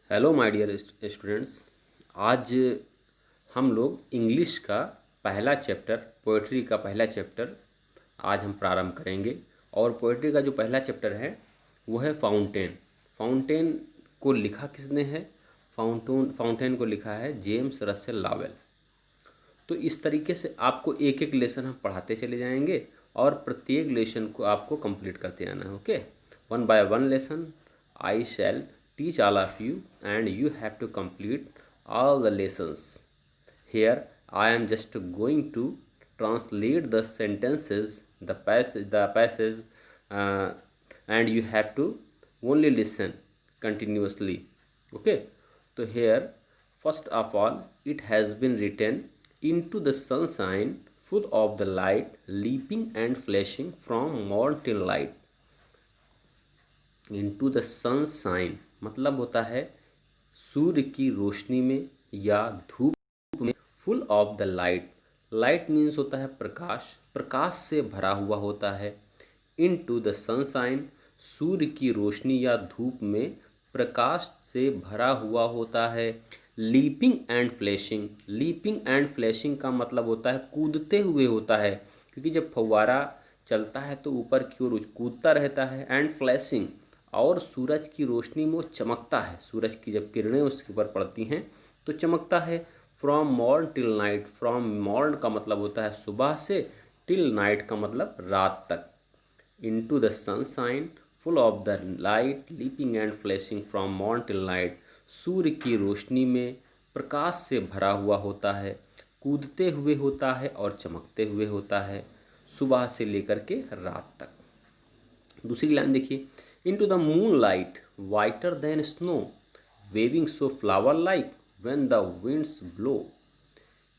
Hello my dear students. आज हम लोग इंग्लिश का पहला चैप्टर, पोएट्री का पहला चैप्टर आज हम प्रारंभ करेंगे। और पोएट्री का जो पहला चैप्टर है वो है फाउंटेन। फाउंटेन को लिखा किसने है? फाउंटेन को लिखा है जेम्स रसेल लॉवेल। तो इस तरीके से आपको एक एक लेसन हम पढ़ाते चले जाएंगे और प्रत्येक लेसन को आपको कंप्लीट करते आना है। Okay, one by one lesson I shall teach all of you and you have to complete all the lessons. Here I am just going to translate the sentences, the passage, uh, and you have to only listen continuously. Okay, so here first of all it has been written into the sunshine full of the light leaping and flashing from morn till light. Into the sunshine मतलब होता है सूर्य की रोशनी में या धूप में। Full of the light, light means होता है प्रकाश, प्रकाश से भरा हुआ होता है। इनटू द सनशाइन सूर्य की रोशनी या धूप में प्रकाश से भरा हुआ होता है। Leaping and flashing, leaping and flashing का मतलब होता है कूदते हुए होता है, क्योंकि जब फव्वारा चलता है तो ऊपर की ओर कूदता रहता है। एंड फ्लैशिंग, और सूरज की रोशनी में वो चमकता है, सूरज की जब किरणें उसके ऊपर पड़ती हैं तो चमकता है। From morn till night, from morn का मतलब होता है सुबह से, टिल नाइट का मतलब रात तक। Into the sunshine full of the light leaping and flashing from morn till night, सूर्य की रोशनी में प्रकाश से भरा हुआ होता है, कूदते हुए होता है और चमकते हुए होता है, सुबह से लेकर के रात तक। दूसरी लाइन देखिए, into the moonlight whiter than snow waving so flower like when the winds blow.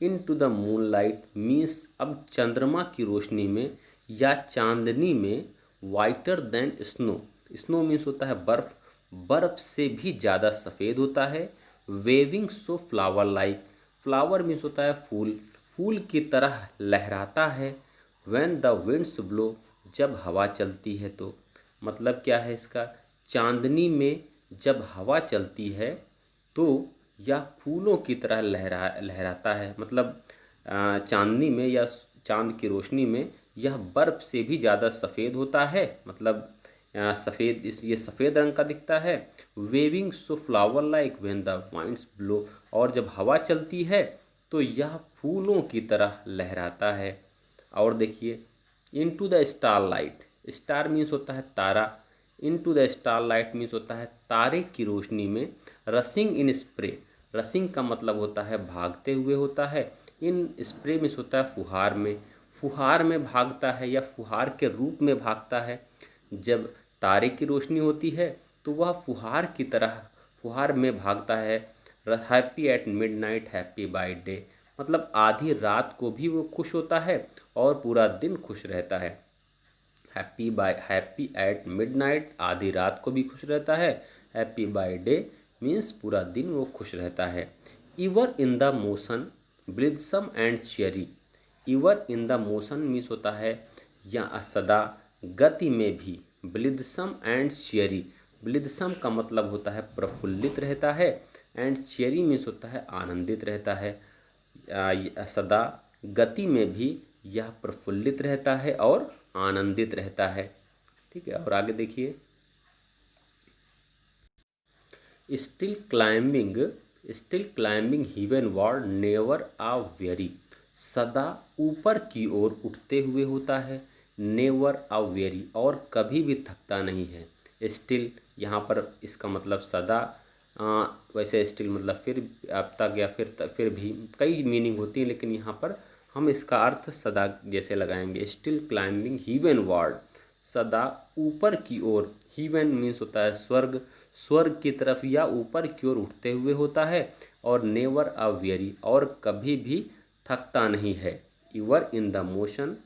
Into the moonlight means अब चंद्रमा की रोशनी में या चांदनी में, whiter than snow, snow means होता है बर्फ, बर्फ से भी ज़्यादा सफ़ेद होता है। Waving so flower like, flower means होता है फूल, फूल की तरह लहराता है। व्हेन द विंड्स ब्लो, जब हवा चलती है तो, मतलब क्या है इसका, चांदनी में जब हवा चलती है तो यह फूलों की तरह लहराता है। मतलब चांदनी में या चांद की रोशनी में यह बर्फ़ से भी ज़्यादा सफ़ेद होता है, मतलब सफ़ेद, इस ये सफ़ेद रंग का दिखता है। Waving so flower like when the winds blow, और जब हवा चलती है तो यह फूलों की तरह लहराता है। और देखिए, into the starlight, star means होता है तारा, into the starlight means होता है तारे की रोशनी में। रसिंग इन स्प्रे, रसिंग का मतलब होता है भागते हुए होता है। इन स्प्रे मीन्स होता है फुहार में, फुहार में भागता है या फुहार के रूप में भागता है। जब तारे की रोशनी होती है तो वह फुहार की तरह फुहार में भागता है। Happy at midnight happy by day, मतलब आधी रात को भी वो खुश होता है और पूरा दिन खुश रहता है। हैप्पी एट मिडनाइट, आधी रात को भी खुश रहता है। हैप्पी बाय डे मीन्स पूरा दिन वो खुश रहता है। Ever in the motion blithesome and cheery, ever in the motion means होता है या सदा, गति में भी। ब्लिथसम एंड चेरी, ब्लिथसम का मतलब होता है प्रफुल्लित रहता है, एंड चेरी मीन्स होता है आनंदित रहता है। सदा गति में भी यह प्रफुल्लित रहता है और आनंदित रहता है। ठीक है, और आगे देखिए, still climbing heaven word never आ वेरी, सदा ऊपर की ओर उठते हुए होता है। नेवर आ वेरी, और कभी भी थकता नहीं है। स्टिल यहाँ पर इसका मतलब सदा, वैसे स्टिल मतलब फिर, अब तक या फिर भी कई मीनिंग होती है, लेकिन यहाँ पर हम इसका अर्थ सदा जैसे लगाएंगे। स्टिल क्लाइंबिंग हीवन वर्ड, सदा ऊपर की ओर, हीवन मीन्स होता है स्वर्ग, स्वर्ग की तरफ या ऊपर की ओर उठते हुए होता है। और नेवर अ वेरी, और कभी भी थकता नहीं है। यूवर इन द मोशन,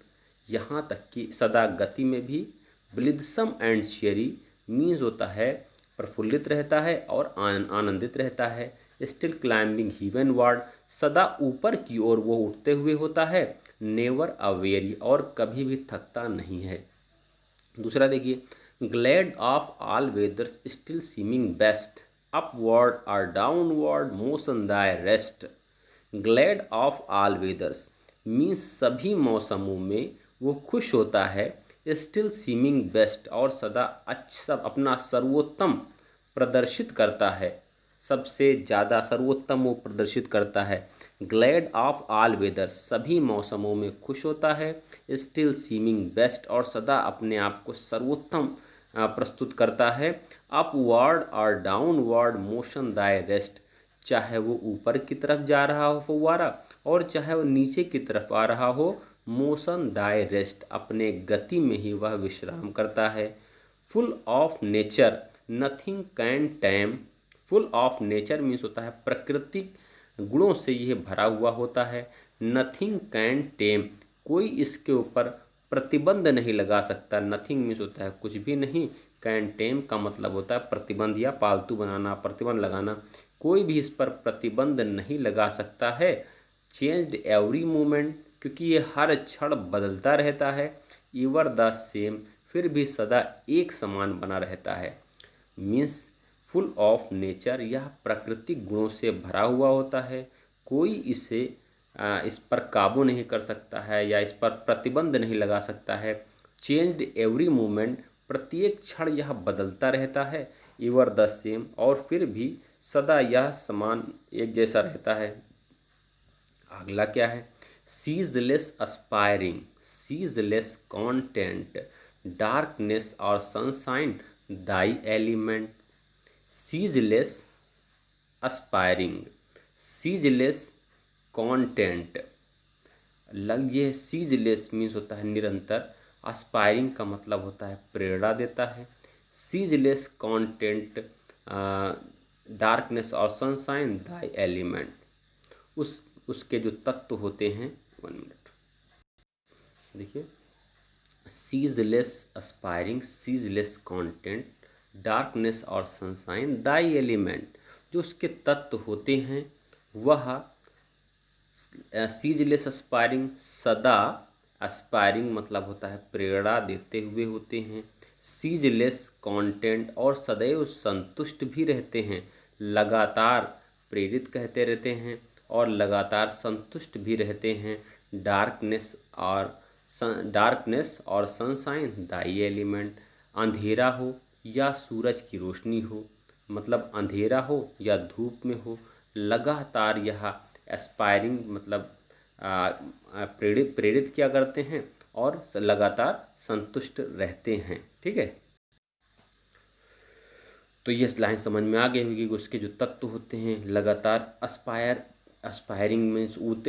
यहाँ तक कि सदा गति में भी। ब्लिथसम एंड चेरी मीन्स होता है प्रफुल्लित रहता है और आनंदित रहता है। स्टिल क्लाइंबिंग हीवन वर्ड, सदा ऊपर की ओर वो उठते हुए होता है। नेवर अ वेरी, और कभी भी थकता नहीं है। दूसरा देखिए, glad of all weathers still seeming best, upward और downward motion thy rest, glad of all weathers means सभी मौसमों में वो खुश होता है, स्टिल सीमिंग बेस्ट और सदा अच्छा अपना सर्वोत्तम प्रदर्शित करता है, सबसे ज़्यादा सर्वोत्तम वो प्रदर्शित करता है। ग्लैड ऑफ ऑल वेदर्स सभी मौसमों में खुश होता है, स्टिल सीमिंग बेस्ट और सदा अपने आप को सर्वोत्तम प्रस्तुत करता है। अपवर्ड और डाउनवर्ड मोशन दाई रेस्ट, चाहे वो ऊपर की तरफ जा रहा हो फव्वारा और चाहे वो नीचे की तरफ आ रहा हो, मोशन दाई रेस्ट अपने गति में ही वह विश्राम करता है। Full of nature nothing can time, full of nature means होता है प्राकृतिक गुणों से यह भरा हुआ होता है। नथिंग कैन टेम, कोई इसके ऊपर प्रतिबंध नहीं लगा सकता। नथिंग मीन्स होता है कुछ भी नहीं, कैन टेम का मतलब होता है प्रतिबंध या पालतू बनाना, प्रतिबंध लगाना। कोई भी इस पर प्रतिबंध नहीं लगा सकता है। चेंज्ड एवरी मोमेंट, क्योंकि ये हर क्षण बदलता रहता है। एवर द सेम, फिर भी सदा एक समान बना रहता है। मीन्स फुल ऑफ नेचर, यह प्राकृतिक गुणों से भरा हुआ होता है। कोई इस पर काबू नहीं कर सकता है या इस पर प्रतिबंध नहीं लगा सकता है। चेंज्ड एवरी मोमेंट, प्रत्येक क्षण यह बदलता रहता है। एवर द सेम, और फिर भी सदा यह समान एक जैसा रहता है। अगला क्या है? Ceaseless aspiring, ceaseless content, darkness और sunshine thy element. Ceaseless aspiring, ceaseless content, ये सीजलेस मीन्स होता है निरंतर, अस्पायरिंग का मतलब होता है प्रेरणा देता है। सीजलेस कंटेंट, डार्कनेस और सनशाइन दाई एलिमेंट, उसके जो तत्व होते हैं। 1 मिनट देखिए, ceaseless aspiring, ceaseless content, darkness और सनशाइन दाई एलिमेंट, जो उसके तत्व होते हैं वह सीजलेस अस्पायरिंग, सदा अस्पायरिंग मतलब होता है प्रेरणा देते हुए होते हैं। सीजलेस कंटेंट, और सदैव संतुष्ट भी रहते हैं, लगातार प्रेरित कहते रहते हैं और लगातार संतुष्ट भी रहते हैं। डार्कनेस और सनशाइन दाई एलिमेंट, अंधेरा हो या सूरज की रोशनी हो, मतलब अंधेरा हो या धूप में हो, लगातार यह एस्पायरिंग मतलब प्रेरित क्या करते हैं और लगातार संतुष्ट रहते हैं। ठीक है, तो ये लाइन समझ में आ गई होगी कि उसके जो तत्व होते हैं लगातार एस्पायरिंग में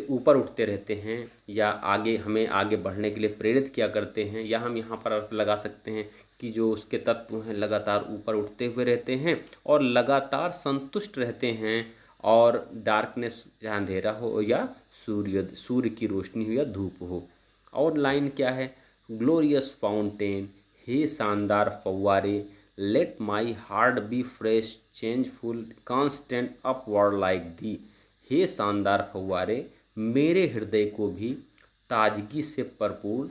ऊपर उठते रहते हैं या हमें आगे बढ़ने के लिए प्रेरित क्या करते हैं, या हम यहाँ पर अर्थ लगा सकते हैं कि जो उसके तत्व हैं लगातार ऊपर उठते हुए रहते हैं और लगातार संतुष्ट रहते हैं। और डार्कनेस, चाहे अंधेरा हो या सूर्य की रोशनी हो या धूप हो। और लाइन क्या है? ग्लोरियस फाउंटेन, हे शानदार फव्वारे, let my heart be fresh changeful constant upward like thee. हे शानदार फव्वारे, मेरे हृदय को भी ताजगी से भरपूर,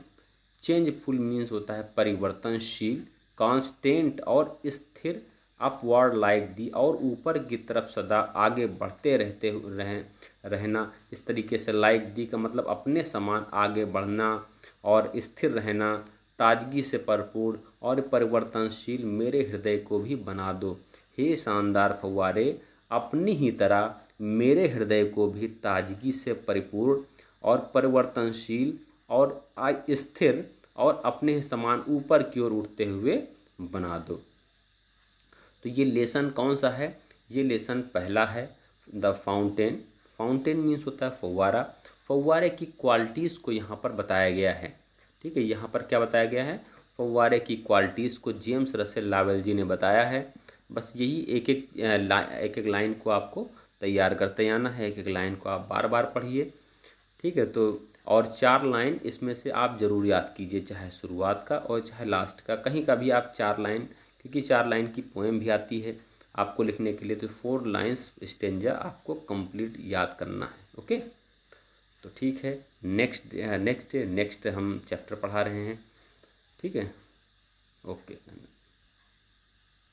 चेंजफुल मीन्स होता है परिवर्तनशील, कांस्टेंट और स्थिर, अपवर्ड लाइक दी और ऊपर की तरफ सदा आगे बढ़ते रहना। इस तरीके से लाइक दी का मतलब अपने समान आगे बढ़ना और स्थिर रहना, ताजगी से भरपूर और परिवर्तनशील मेरे हृदय को भी बना दो। हे शानदार फव्वारे, अपनी ही तरह मेरे हृदय को भी ताजगी से परिपूर्ण और परिवर्तनशील और स्थिर और अपने समान ऊपर की ओर उठते हुए बना दो। तो ये लेसन कौन सा है? ये लेसन पहला है, द फाउंटेन। फाउंटेन मीन्स होता है फव्वारा। फव्वारे की क्वालिटीज़ को यहाँ पर बताया गया है। ठीक है, यहाँ पर क्या बताया गया है? फव्वारे की क्वालिटीज़ को जेम्स रसेल लावेल जी ने बताया है। बस यही एक एक लाइन को आपको तैयार करते जाना है, एक एक लाइन को आप बार बार पढ़िए। ठीक है, तो और 4 लाइन इसमें से आप ज़रूर याद कीजिए, चाहे शुरुआत का और चाहे लास्ट का, कहीं का भी आप 4 लाइन, क्योंकि 4 लाइन की पोएम भी आती है आपको लिखने के लिए, तो 4 लाइन्स स्टेंजा आपको कंप्लीट याद करना है। ओके, तो ठीक है, नेक्स्ट हम चैप्टर पढ़ा रहे हैं। ठीक है, ओके।